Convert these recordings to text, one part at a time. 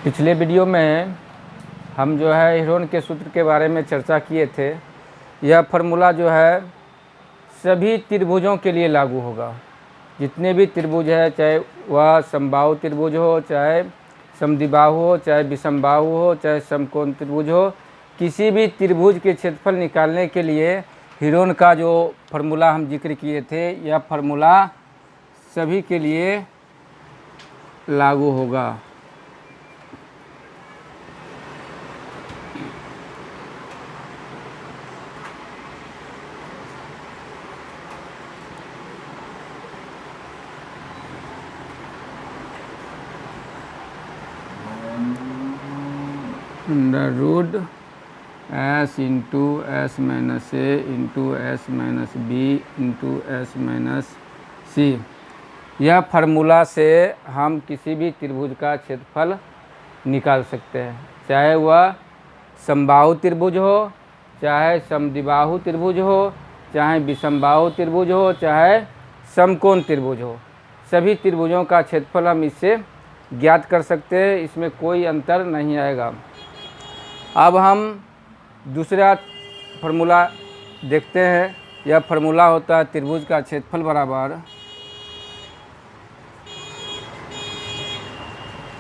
पिछले वीडियो में हम जो है हीरोन के सूत्र के बारे में चर्चा किए थे। यह फार्मूला जो है सभी त्रिभुजों के लिए लागू होगा। जितने भी त्रिभुज है, चाहे वह समबाहु त्रिभुज हो, चाहे समद्विबाहु हो, चाहे विषमबाहु हो, चाहे समकोण त्रिभुज हो, किसी भी त्रिभुज के क्षेत्रफल निकालने के लिए हीरोन का जो फार्मूला हम जिक्र किए थे, यह फार्मूला सभी के लिए लागू होगा। Under root S into S minus A into S minus B into S minus C. यह फार्मूला से हम किसी भी त्रिभुज का क्षेत्रफल निकाल सकते हैं, चाहे वह समबाहु त्रिभुज हो, चाहे समद्विबाहु त्रिभुज हो, चाहे विषमबाहु त्रिभुज हो, चाहे समकोण त्रिभुज हो। सभी त्रिभुजों का क्षेत्रफल हम इससे ज्ञात कर सकते हैं, इसमें कोई अंतर नहीं आएगा। अब हम दूसरा फार्मूला देखते हैं। यह फार्मूला होता है त्रिभुज का क्षेत्रफल बराबर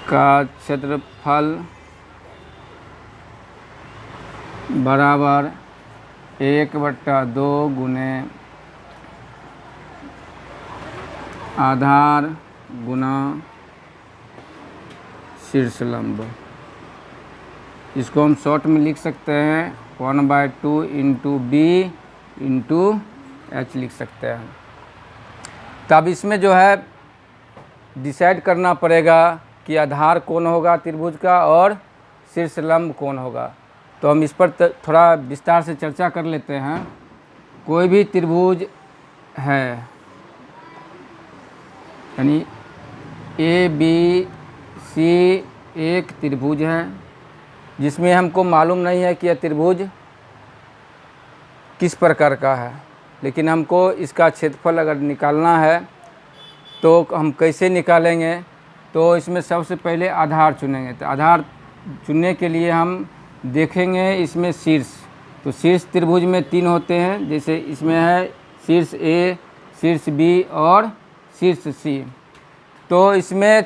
का क्षेत्रफल बराबर 1/2 गुने आधार गुना शीर्ष लंब। इसको हम शॉर्ट में लिख सकते हैं 1/2 इंटू बी इंटू एच लिख सकते हैं। तब इसमें जो है डिसाइड करना पड़ेगा कि आधार कौन होगा त्रिभुज का और शीर्ष लंब कौन होगा। तो हम इस पर थोड़ा विस्तार से चर्चा कर लेते हैं। कोई भी त्रिभुज है, यानी ए बी सी एक त्रिभुज है जिसमें हमको मालूम नहीं है कि यह त्रिभुज किस प्रकार का है, लेकिन हमको इसका क्षेत्रफल अगर निकालना है तो हम कैसे निकालेंगे। तो इसमें सबसे पहले आधार चुनेंगे। तो आधार चुनने के लिए हम देखेंगे इसमें शीर्ष। तो शीर्ष त्रिभुज में 3 होते हैं, जैसे इसमें है शीर्ष ए, शीर्ष बी और शीर्ष सी। तो इसमें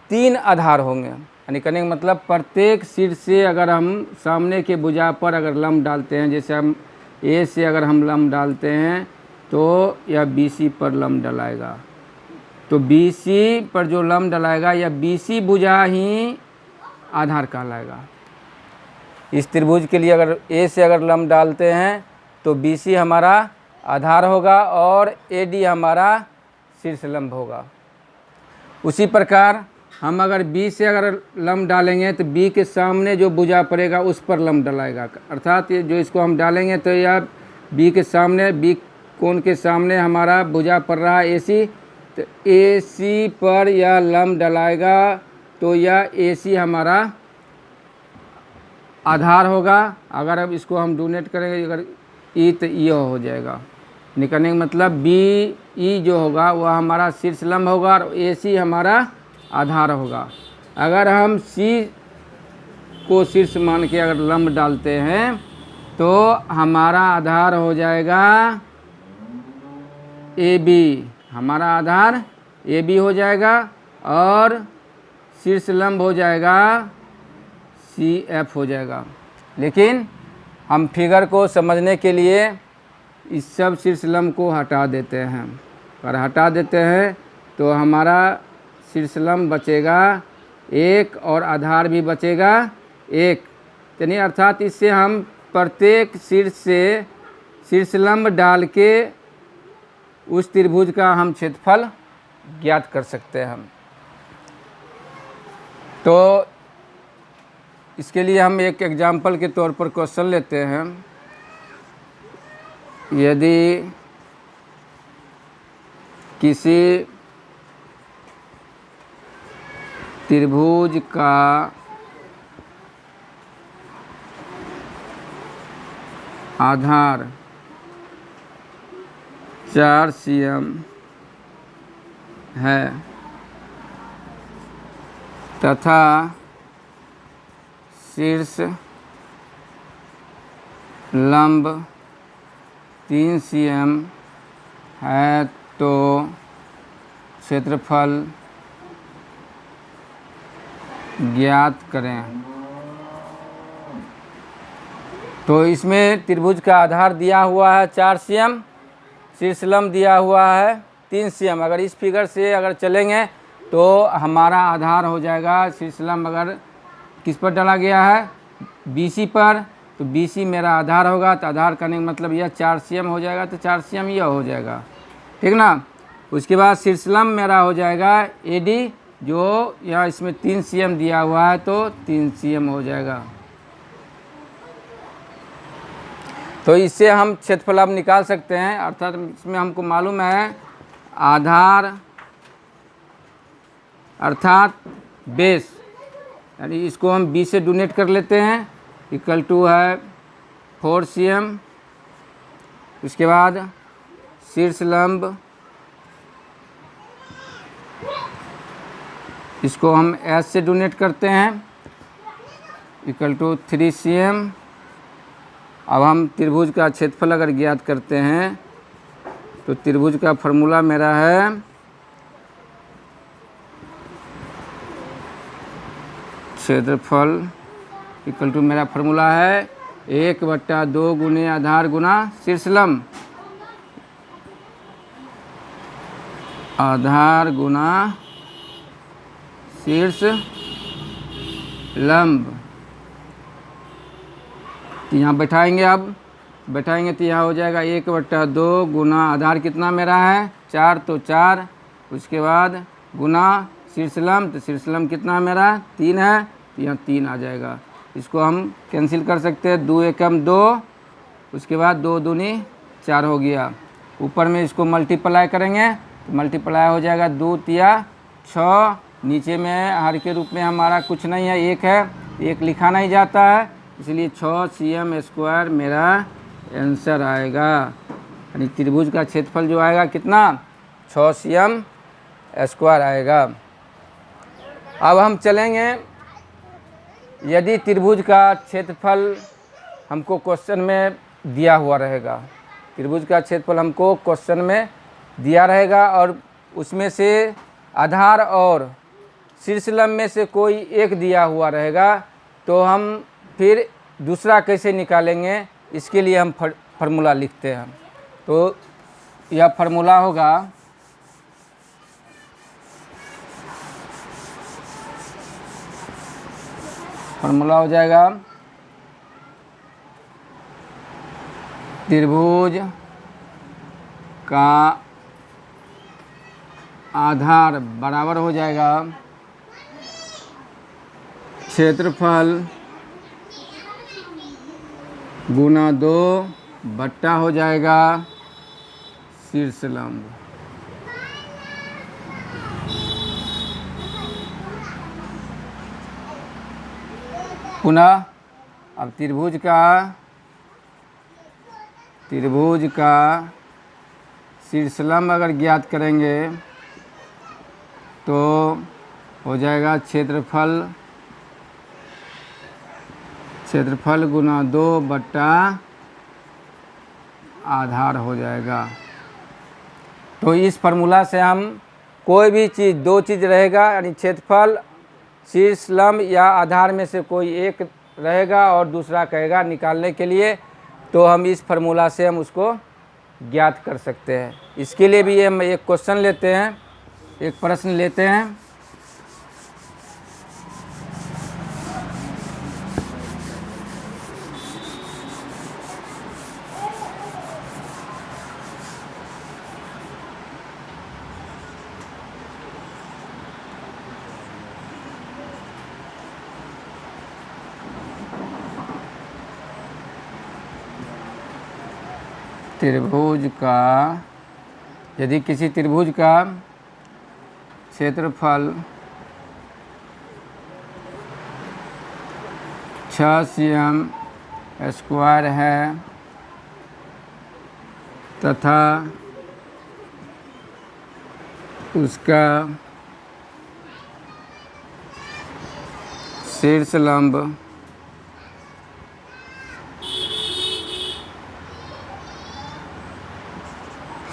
3 आधार होंगे, यानी कहने का मतलब प्रत्येक शीर्ष से अगर हम सामने के भुजा पर अगर लंब डालते हैं, जैसे हम ए से अगर हम लंब डालते हैं तो यह बी सी पर लंब डलाएगा। तो बी सी पर जो लंब डलाएगा यह बी सी भुजा ही आधार कहलाएगा। इस त्रिभुज के लिए अगर ए से अगर लंब डालते हैं तो बी सी हमारा आधार होगा और ए डी हमारा शीर्ष लंब होगा। उसी प्रकार हम अगर बी से अगर लंब डालेंगे तो बी के सामने जो भुजा पड़ेगा उस पर लंब डलाएगा। अर्थात ये जो इसको हम डालेंगे तो यह बी के सामने, बी कोण के सामने हमारा भुजा पड़ रहा है ए सी, तो ए सी पर यह लंब डलाएगा। तो यह ए सी हमारा आधार होगा। अगर अब इसको हम डोनेट करेंगे अगर ई तो ई हो जाएगा। निकलने का मतलब बी ई जो होगा वह हमारा शीर्ष लंब होगा और ए सी हमारा आधार होगा। अगर हम सी को शीर्ष मान के अगर लंब डालते हैं तो हमारा आधार हो जाएगा ए बी, हमारा आधार ए बी हो जाएगा और शीर्ष लंब हो जाएगा सी एफ हो जाएगा। लेकिन हम फिगर को समझने के लिए इस सब शीर्ष लंब को हटा देते हैं। अगर हटा देते हैं तो हमारा शीर्ष लंब बचेगा 1 और आधार भी बचेगा 1। यानी अर्थात इससे हम प्रत्येक शीर्ष से शीर्ष लंब डाल के उस त्रिभुज का हम क्षेत्रफल ज्ञात कर सकते हैं। तो इसके लिए हम एक एग्जाम्पल के तौर पर क्वेश्चन लेते हैं। यदि किसी त्रिभुज का आधार 4 cm है तथा शीर्ष लंब 3 cm है तो क्षेत्रफल ज्ञात करें। तो इसमें त्रिभुज का आधार दिया हुआ है 4 cm, शीर्ष लंब दिया हुआ है 3 cm। अगर इस फिगर से अगर चलेंगे तो हमारा आधार हो जाएगा, शीर्ष लंब अगर किस पर डाला गया है BC पर, तो BC मेरा आधार होगा। तो आधार करने का मतलब यह 4 cm हो जाएगा, तो 4 cm यह हो जाएगा, ठीक ना। उसके बाद शीर्ष लंब मेरा हो जाएगा AD, जो यहाँ इसमें 3 cm दिया हुआ है तो 3 cm हो जाएगा। तो इससे हम क्षेत्रफल अब निकाल सकते हैं, अर्थात इसमें हमको मालूम है आधार अर्थात बेस, यानी इसको हम B से डोनेट कर लेते हैं, इक्वल टू है 4 cm। उसके बाद शीर्ष लंब इसको हम S से डोनेट करते हैं, इक्वल टू 3 cm। अब हम त्रिभुज का क्षेत्रफल अगर ज्ञात करते हैं तो त्रिभुज का फॉर्मूला मेरा है क्षेत्रफल इक्वल टू मेरा फॉर्मूला है 1/2 गुने आधार गुना शीर्ष लंब, आधार गुना शीर्ष लंब। तो यहाँ बैठाएंगे, अब बैठाएंगे तो यहाँ हो जाएगा 1/2 गुना आधार कितना मेरा है 4, तो 4। उसके बाद गुना शीर्ष लंब, तो शीर्ष लंब कितना मेरा 3 है, तो यहाँ 3 आ जाएगा। इसको हम कैंसिल कर सकते हैं, 2 एकम 2, उसके बाद 2 दूनी 4 हो गया। ऊपर में इसको मल्टीप्लाई करेंगे तो मल्टीप्लाई हो जाएगा 2 तिया 6। नीचे में हर के रूप में हमारा कुछ नहीं है, 1 है, 1 लिखा नहीं जाता है, इसलिए 6 cm² मेरा आंसर आएगा। यानी त्रिभुज का क्षेत्रफल जो आएगा कितना 6 cm² आएगा। अब हम चलेंगे, यदि त्रिभुज का क्षेत्रफल हमको क्वेश्चन में दिया हुआ रहेगा, त्रिभुज का क्षेत्रफल हमको क्वेश्चन में दिया रहेगा और उसमें से आधार और शीर्ष लंब में से कोई एक दिया हुआ रहेगा, तो हम फिर दूसरा कैसे निकालेंगे, इसके लिए हम फार्मूला लिखते हैं। तो यह फार्मूला होगा हो जाएगा त्रिभुज का आधार बराबर हो जाएगा क्षेत्रफल गुना 2 बट्टा हो जाएगा शीर्ष लंब। पुनः अब त्रिभुज का शीर्ष लंब अगर ज्ञात करेंगे तो हो जाएगा क्षेत्रफल गुना 2 बट्टा आधार हो जाएगा। तो इस फार्मूला से हम कोई भी चीज़, 2 चीज़ रहेगा, यानी क्षेत्रफल शीर्ष लंब या आधार में से कोई एक रहेगा और दूसरा कहेगा निकालने के लिए, तो हम इस फार्मूला से हम उसको ज्ञात कर सकते हैं। इसके लिए भी हम एक क्वेश्चन लेते हैं, एक प्रश्न लेते हैं। त्रिभुज का, यदि किसी त्रिभुज का क्षेत्रफल 6 cm² है तथा उसका शीर्ष लंब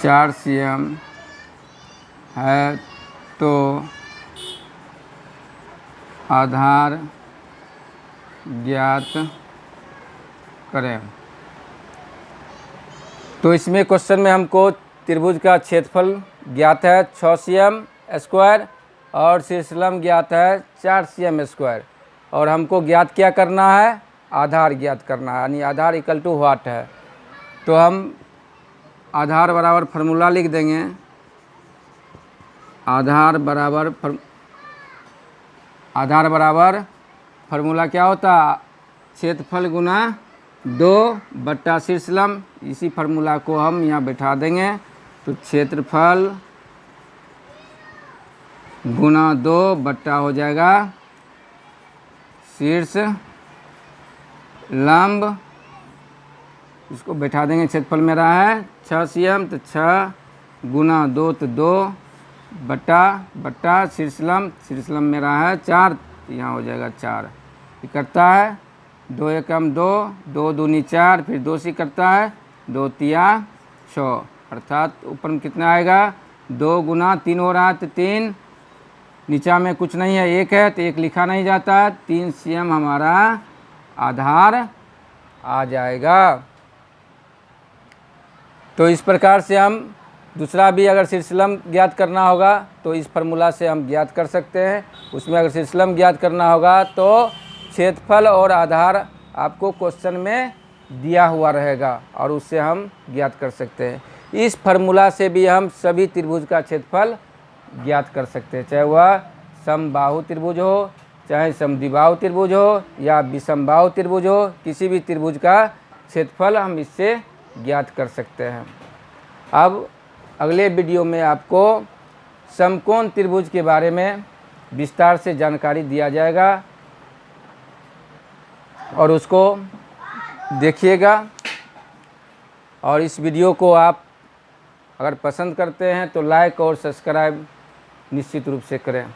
4 cm है तो आधार ज्ञात करें। तो इसमें क्वेश्चन में हमको त्रिभुज का क्षेत्रफल ज्ञात है 6 cm स्क्वायर और शीर्षलंब ज्ञात है 4 cm स्क्वायर, और हमको ज्ञात क्या करना है, आधार ज्ञात करना है, यानी आधार इक्वल टू व्हाट है। तो हम आधार बराबर फार्मूला लिख देंगे, आधार बराबर फार्मूला क्या होता, क्षेत्रफल गुना 2 शीर्षलंब। इसी फार्मूला को हम यहाँ बैठा देंगे। तो क्षेत्रफल गुना 2 हो जाएगा शीर्ष लंब, इसको बैठा देंगे। क्षेत्रफल मेरा है 6 cm, तो 6 गुना 2 तो 2 बट्टा शीर्षलंब मेरा है 4, तो यहाँ हो जाएगा 4। ये करता है 2 एकम 2, 2 दूनी 4, फिर 2 से करता है 2 तिया 6, अर्थात ऊपर में कितना आएगा 2 गुना 3 हो रहा है तो 3, नीचा में कुछ नहीं है 1 है तो 1 लिखा नहीं जाता, 3 cm हमारा आधार आ जाएगा। तो इस प्रकार से हम दूसरा भी अगर शीर्षलंब ज्ञात करना होगा तो इस फार्मूला से हम ज्ञात कर सकते हैं। उसमें अगर शीर्षलंब ज्ञात करना होगा तो क्षेत्रफल और आधार आपको क्वेश्चन में दिया हुआ रहेगा और उससे हम ज्ञात कर सकते हैं। इस फार्मूला से भी हम सभी त्रिभुज का क्षेत्रफल ज्ञात कर सकते हैं, चाहे वह समबाहु त्रिभुज हो, चाहे समद्विबाहु त्रिभुज हो या विषमबाहु त्रिभुज हो, किसी भी त्रिभुज का क्षेत्रफल हम इससे ज्ञात कर सकते हैं। अब अगले वीडियो में आपको समकोण त्रिभुज के बारे में विस्तार से जानकारी दिया जाएगा और उसको देखिएगा। और इस वीडियो को आप अगर पसंद करते हैं तो लाइक और सब्सक्राइब निश्चित रूप से करें।